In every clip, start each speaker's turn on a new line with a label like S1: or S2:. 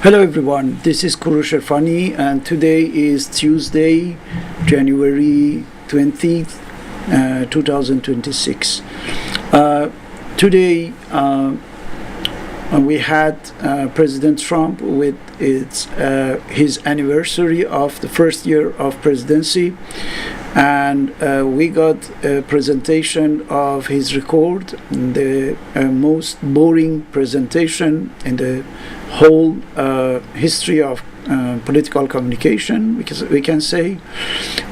S1: Hello everyone, this is Korosh Erfani and today is Tuesday, January 20th, 2026. Today we had President Trump with his anniversary of the first year of presidency, and we got a presentation of his record, the most boring presentation in the whole history of political communication, because we can say,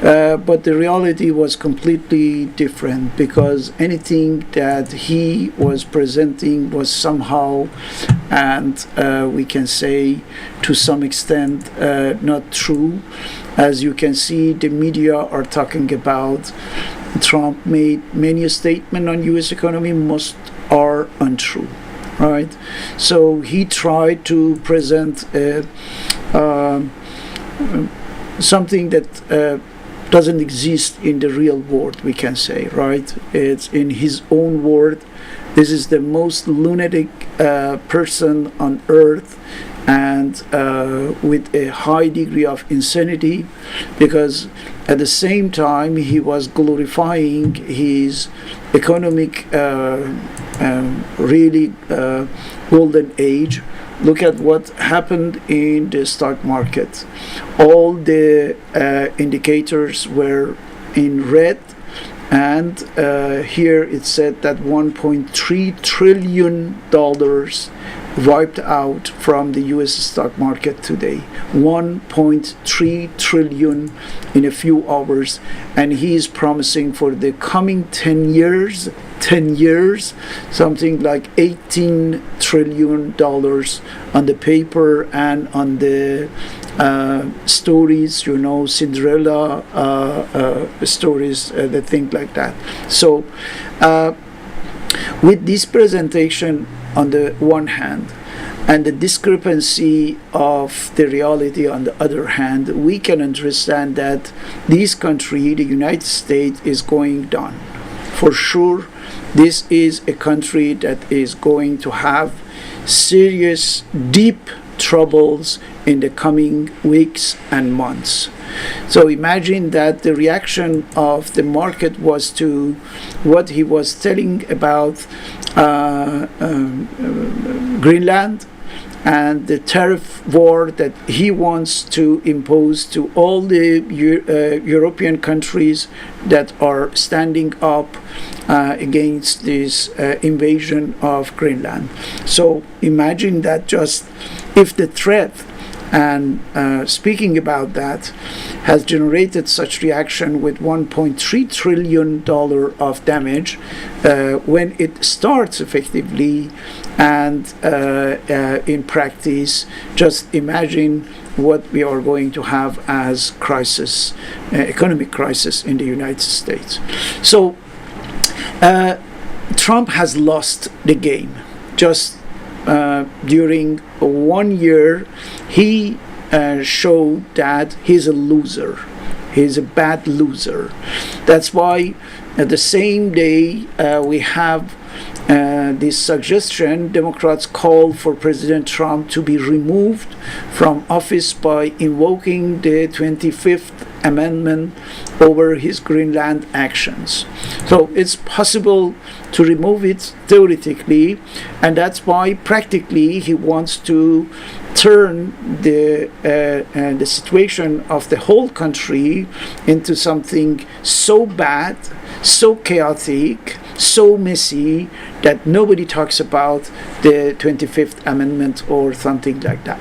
S1: but the reality was completely different, because anything that he was presenting was somehow, and we can say to some extent, not true. As you can see, the media are talking about Trump made many statements on U.S. economy, most are untrue. Right, so he tried to present something that doesn't exist in the real world, we can say, right? It's in his own word. This is the most lunatic person on earth, and with a high degree of insanity, because at the same time he was glorifying his economic really golden age. Look at what happened in the stock market. All the indicators were in red, and here it said that $1.3 trillion wiped out from the US stock market today. 1.3 trillion in a few hours, and he is promising for the coming 10 years, something like $18 trillion on the paper and on the stories, Cinderella stories, the thing like that. So with this presentation on the one hand, and the discrepancy of the reality on the other hand, we can understand that this country, the United States, is going down. For sure, this is a country that is going to have serious, deep troubles in the coming weeks and months. So imagine that the reaction of the market was to what he was telling about Greenland and the tariff war that he wants to impose to all the European countries that are standing up against this invasion of Greenland. So imagine that, just if the threat and speaking about that has generated such reaction with $1.3 trillion of damage, when it starts effectively and in practice, just imagine what we are going to have as crisis, economic crisis in the United States. So Trump has lost the game. Just during 1 year, he showed that he's a loser. He's a bad loser. That's why the same day we have this suggestion, Democrats call for President Trump to be removed from office by invoking the 25th Amendment over his Greenland actions. So it's possible to remove it theoretically, and that's why practically he wants to turn the situation of the whole country into something so bad, so chaotic, so messy, that nobody talks about the 25th Amendment or something like that.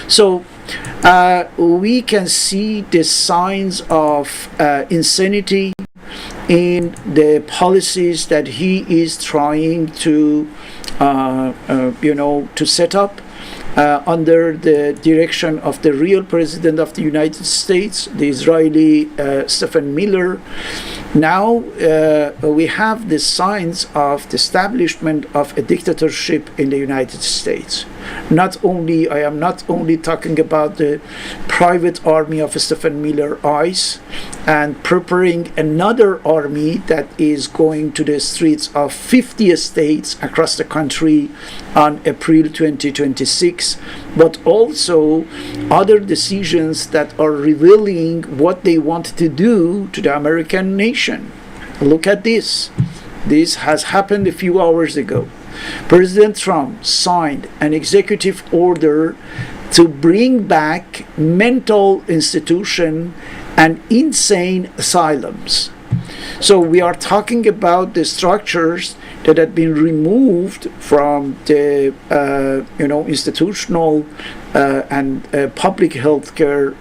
S1: So we can see the signs of insanity in the policies that he is trying to set up under the direction of the real president of the United States, the Israeli Stephen Miller. Now we have the signs of the establishment of a dictatorship in the United States. I am not only talking about the private army of Stephen Miller ICE and preparing another army that is going to the streets of 50 states across the country on April 2026, but also other decisions that are revealing what they want to do to the American nation. Look at this. This has happened a few hours ago. President Trump signed an executive order to bring back mental institutions and insane asylums. So we are talking about the structures that had been removed from the institutional and public healthcare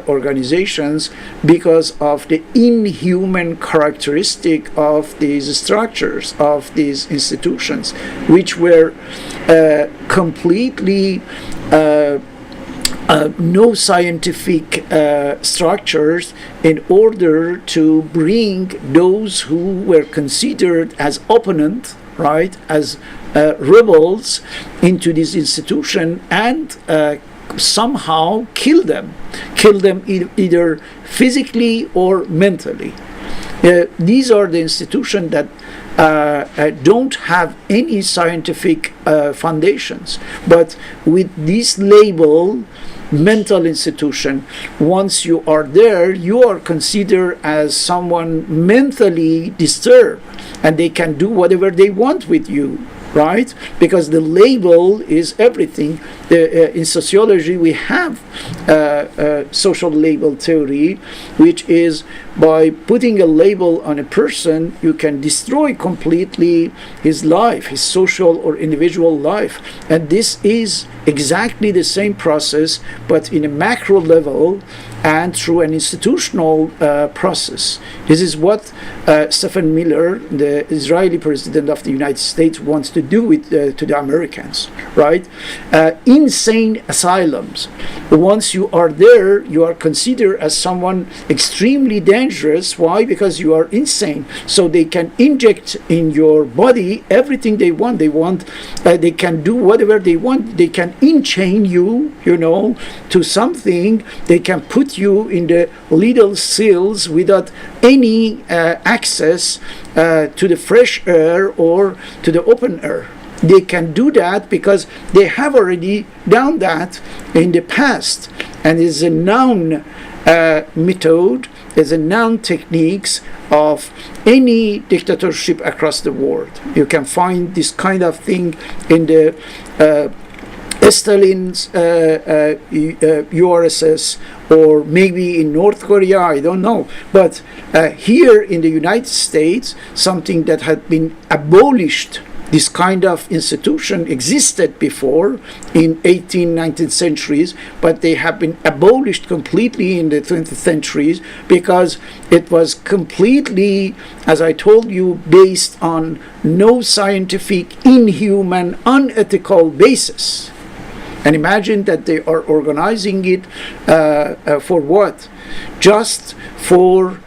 S1: organizations because of the inhuman characteristic of these structures, of these institutions, which were completely no scientific structures in order to bring those who were considered as opponents, right, as rebels into this institution and somehow kill them either physically or mentally. These are the institutions that don't have any scientific foundations, but with this label, mental institution, once you are there, you are considered as someone mentally disturbed, and they can do whatever they want with you, right? Because the label is everything. In sociology, we have social label theory, which is by putting a label on a person, you can destroy completely his life, his social or individual life. And this is exactly the same process, but in a macro level and through an institutional process. This is what Stephen Miller, the Israeli president of the United States, wants to do with to the Americans, right? Insane asylums. Once you are there, you are considered as someone extremely dangerous. Why? Because you are insane. So they can inject in your body everything they want. They can do whatever they want. They can enchain you, to something. They can put you in the little cells without any access to the fresh air or to the open air. They can do that because they have already done that in the past, and it's a known method, is a known techniques of any dictatorship across the world. You can find this kind of thing in the Stalin's URSS, or maybe in North Korea, I don't know. But here in the United States, something that had been abolished, this kind of institution existed before in 18th, 19th centuries, but they have been abolished completely in the 20th centuries because it was completely, as I told you, based on no scientific, inhuman, unethical basis. And imagine that they are organizing it for what? Just for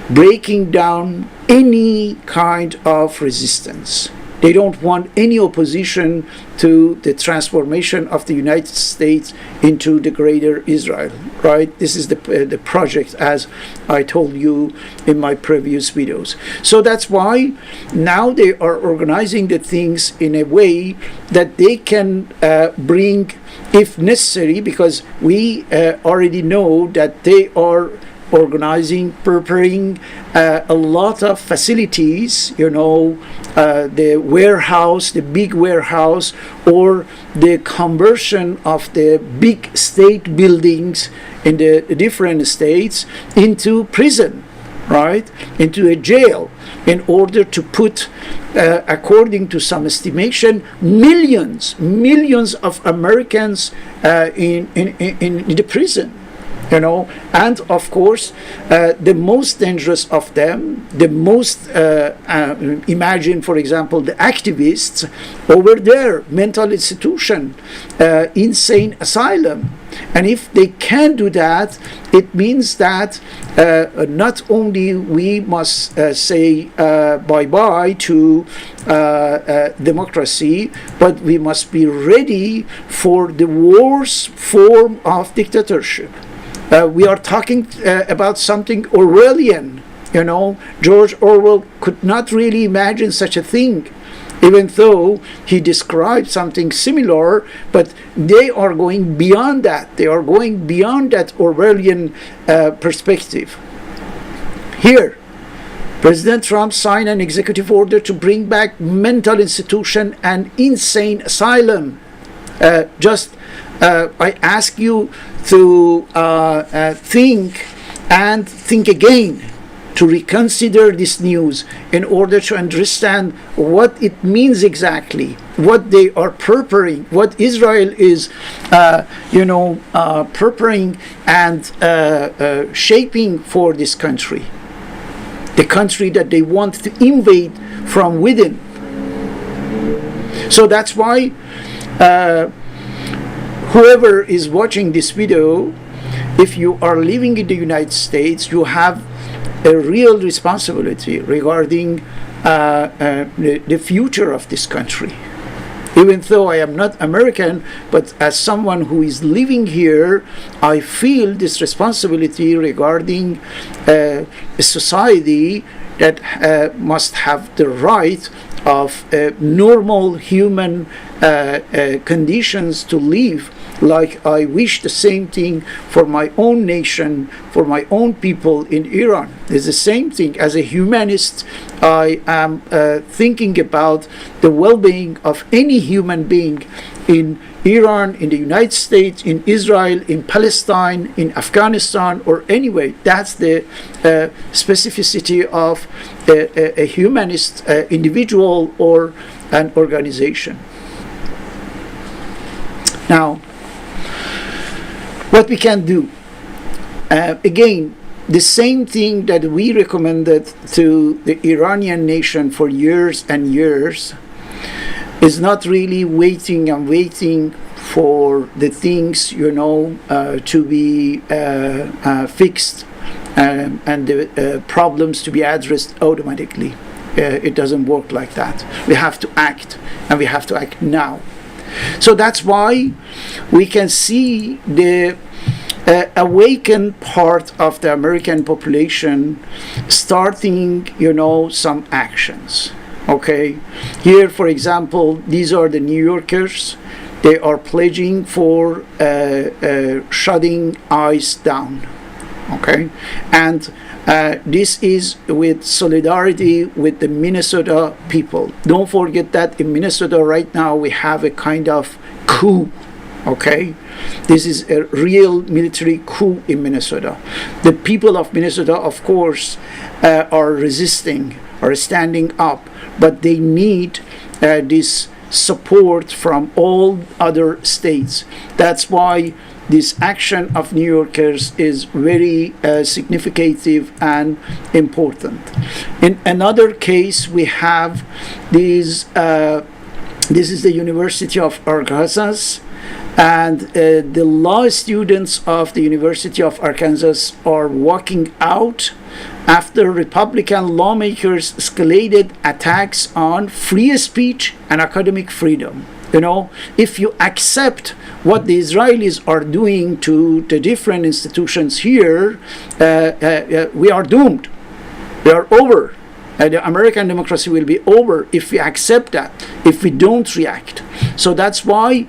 S1: breaking down any kind of resistance. They don't want any opposition to the transformation of the United States into the greater Israel, right? This is the project, as I told you in my previous videos. So that's why now they are organizing the things in a way that they can bring, if necessary, because we already know that they are organizing, preparing a lot of facilities, the warehouse, the big warehouse, or the conversion of the big state buildings in the different states into prison, right? Into a jail, in order to put, according to some estimation, millions of Americans in the prison. And of course, the most dangerous of them, the most, imagine, for example, the activists over there, mental institution, insane asylum. And if they can do that, it means that not only we must say bye-bye to democracy, but we must be ready for the worst form of dictatorship. We are talking about something Orwellian. George Orwell could not really imagine such a thing, even though he described something similar, but they are going beyond that. They are going beyond that Orwellian perspective. Here, President Trump signed an executive order to bring back mental institution and insane asylum. I ask you to think again, to reconsider this news in order to understand what it means exactly, what they are preparing, what Israel is, preparing and shaping for this country, the country that they want to invade from within. So that's why whoever is watching this video, if you are living in the United States, you have a real responsibility regarding the future of this country. Even though I am not American, but as someone who is living here, I feel this responsibility regarding a society that must have the right of normal human conditions to live. Like I wish the same thing for my own nation, for my own people in Iran. It's the same thing. As a humanist, I am thinking about the well-being of any human being in Iran, in the United States, in Israel, in Palestine, in Afghanistan, or anyway. That's the specificity of a humanist individual or an organization. Now, what we can do, again, the same thing that we recommended to the Iranian nation for years and years, is not really waiting and waiting for the things, to be fixed and the problems to be addressed automatically. It doesn't work like that. We have to act, and we have to act now. So that's why we can see the awakened part of the American population starting, some actions. Okay, here, for example, these are the New Yorkers. They are pledging for shutting ICE down. Okay, and this is with solidarity with the Minnesota people. Don't forget that in Minnesota right now we have a kind of coup. Okay, this is a real military coup in Minnesota. The people of Minnesota, of course, are resisting, are standing up, but they need this support from all other states. That's why this action of New Yorkers is very significant and important. In another case, we have these. This is the University of Arkansas, and the law students of the University of Arkansas are walking out after Republican lawmakers escalated attacks on free speech and academic freedom. If you accept what the Israelis are doing to the different institutions here, we are doomed. We are over. The American democracy will be over if we accept that, if we don't react. So that's why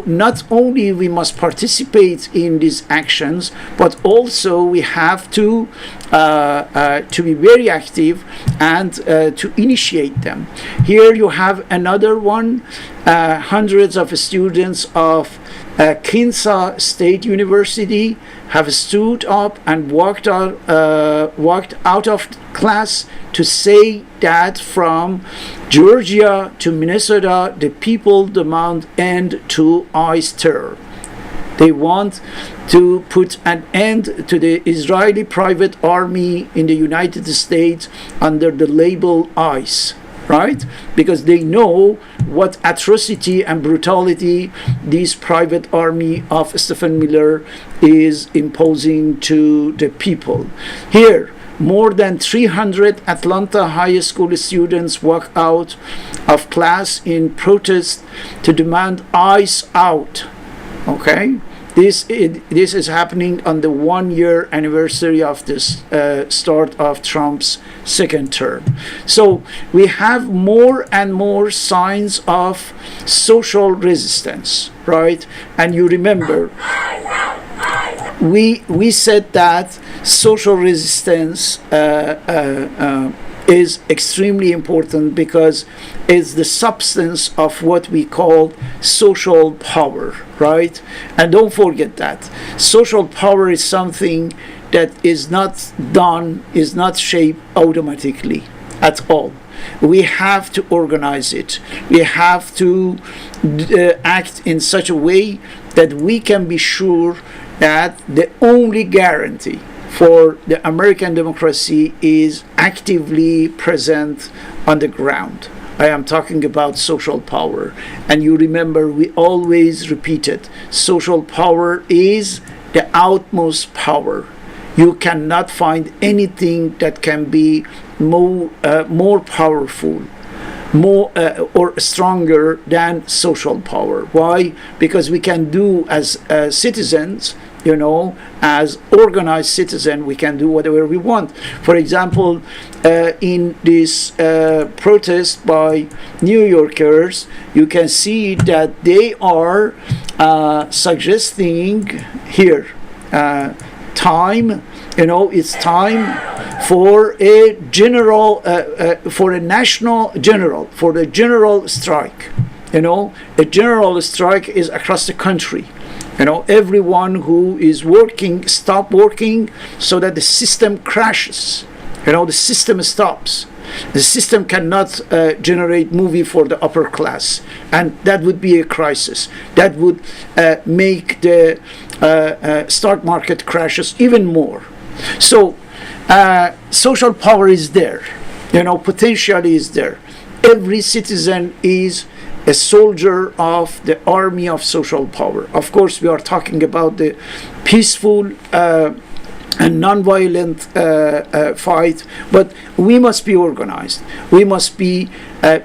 S1: not only we must participate in these actions, but also we have to be very active and to initiate them. Here you have another one. Hundreds of students of Kansas State University have stood up and walked out of class to say that from Georgia to Minnesota, the people demand end to ICE terror. They want to put an end to the Israeli private army in the United States under the label ICE, right? Because they know what atrocity and brutality this private army of Stephen Miller is imposing to the people. Here, more than 300 Atlanta high school students walk out of class in protest to demand ICE out. Okay? This is happening on the 1-year anniversary of this start of Trump's second term. So we have more and more signs of social resistance, right? And you remember, we said that social resistance is extremely important because it's the substance of what we call social power, right? And don't forget that social power is something that is not done, is not shaped automatically at all. We have to organize it. We have to act in such a way that we can be sure that the only guarantee for the American democracy is actively present on the ground. I am talking about social power. And you remember, we always repeated, social power is the outmost power. You cannot find anything that can be more powerful, more or stronger than social power. Why? Because we can do as citizens, as organized citizen, we can do whatever we want. For example, in this protest by New Yorkers, you can see that they are suggesting here time. It's time for a general, for a national general, for the general strike. A general strike is across the country. Everyone who is working, stop working so that the system crashes. The system stops. The system cannot generate movie for the upper class. And that would be a crisis. That would make the stock market crashes even more. So social power is there. Potentially is there. Every citizen is a soldier of the army of social power. Of course, we are talking about the peaceful and non-violent fight, but we must be organized. We must be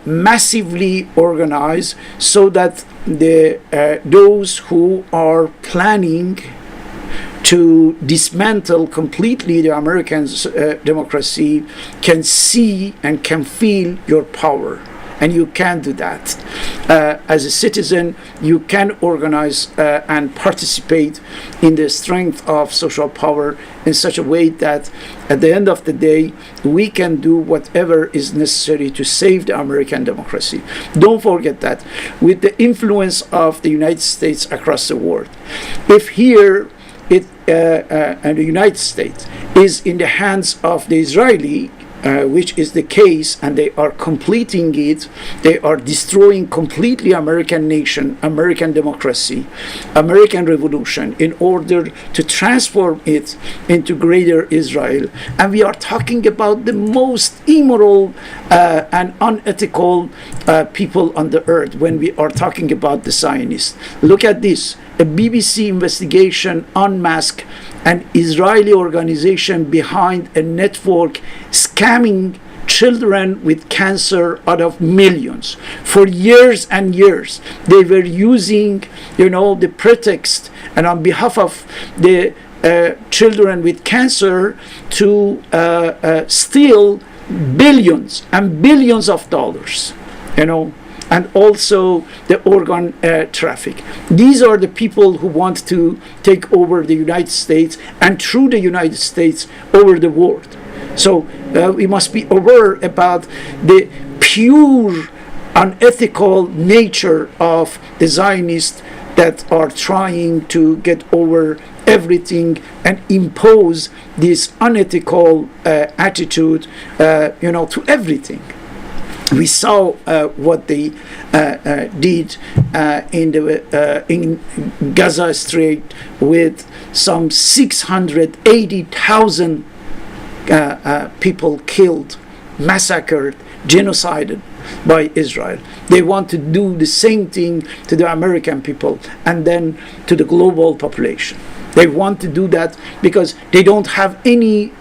S1: massively organized so that those who are planning to dismantle completely the American democracy can see and can feel your power. And you can do that. As a citizen, you can organize and participate in the strength of social power in such a way that at the end of the day, we can do whatever is necessary to save the American democracy. Don't forget that with the influence of the United States across the world, if here and the United States is in the hands of the Israeli, which is the case, and they are completing it. They are destroying completely American nation, American democracy, American revolution in order to transform it into greater Israel. And we are talking about the most immoral and unethical people on the earth when we are talking about the Zionists. Look at this. A BBC investigation unmasked an Israeli organization behind a network scamming children with cancer out of millions. For years and years, they were using, the pretext and on behalf of the children with cancer to steal billions and billions of dollars, and also the organ traffic. These are the people who want to take over the United States and through the United States over the world. So we must be aware about the pure unethical nature of the Zionists that are trying to get over everything and impose this unethical attitude, to everything. We saw what they did in Gaza Strait with some 680,000 people killed, massacred, genocided by Israel. They want to do the same thing to the American people and then to the global population. They want to do that because they don't have any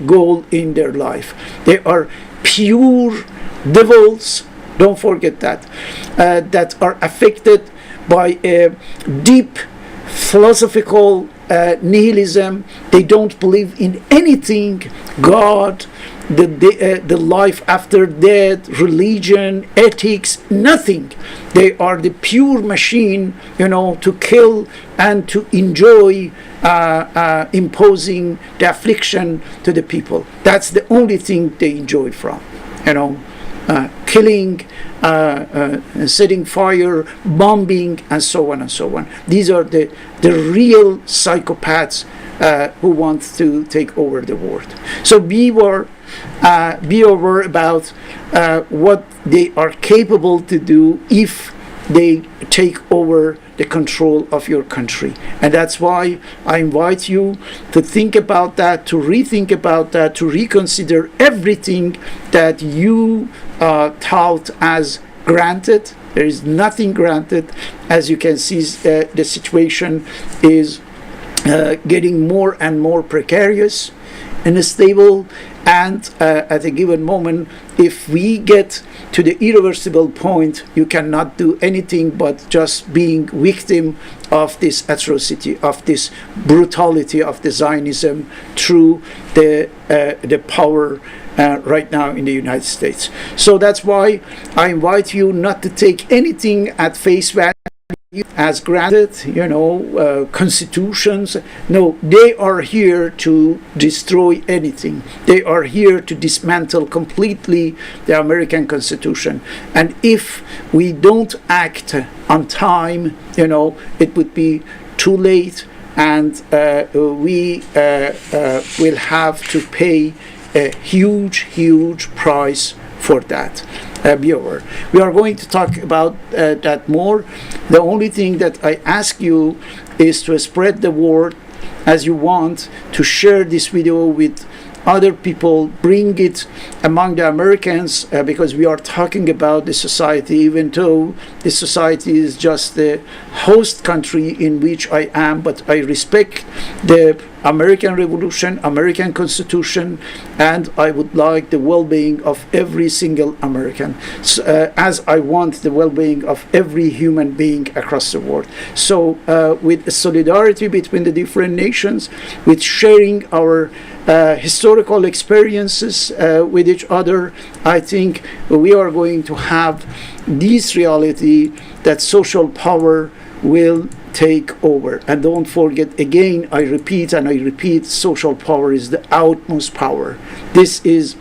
S1: goal in their life. They are pure devils, don't forget that, that are affected by a deep philosophical nihilism. They don't believe in anything, God, the life after death, religion, ethics, nothing. They are the pure machine, to kill and to enjoy imposing the affliction to the people. That's the only thing they enjoy from, killing, setting fire, bombing, and so on and so on. These are the real psychopaths who want to take over the world. So be aware about what they are capable to do if they take over the control of your country. And that's why I invite you to think about that, to rethink about that, to reconsider everything that you thought as granted. There is nothing granted. As you can see, the situation is getting more and more precarious and unstable. And at a given moment, if we get to the irreversible point, you cannot do anything but just being victim of this atrocity, of this brutality of the Zionism through the power right now in the United States. So that's why I invite you not to take anything at face value as granted, constitutions. No, they are here to destroy anything. They are here to dismantle completely the American Constitution. And if we don't act on time, it would be too late, and we will have to pay a huge price for that. Be aware. We are going to talk about that more. The only thing that I ask you is to spread the word as you want, to share this video with other people, bring it among the Americans, because we are talking about the society, even though the society is just the host country in which I am, but I respect the American Revolution, American Constitution, and I would like the well-being of every single American, as I want the well-being of every human being across the world. So with solidarity between the different nations, with sharing our historical experiences with each other, I think we are going to have this reality that social power will take over. And don't forget, again, I repeat, social power is the utmost power. This is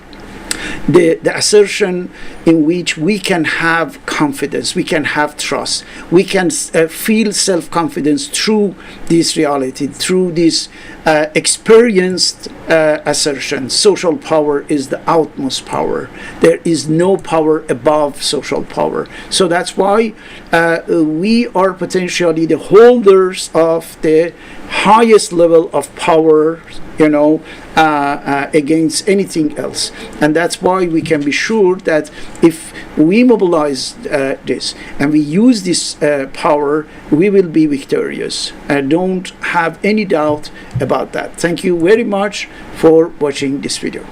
S1: the assertion in which we can have confidence, we can have trust, we can feel self-confidence through this reality, through this experienced assertion. Social power is the utmost power. There is no power above social power. So that's why we are potentially the holders of the highest level of power, against anything else. And that's why we can be sure that if we mobilize this and we use this power, we will be victorious. Don't have any doubt about that. Thank you very much for watching this video.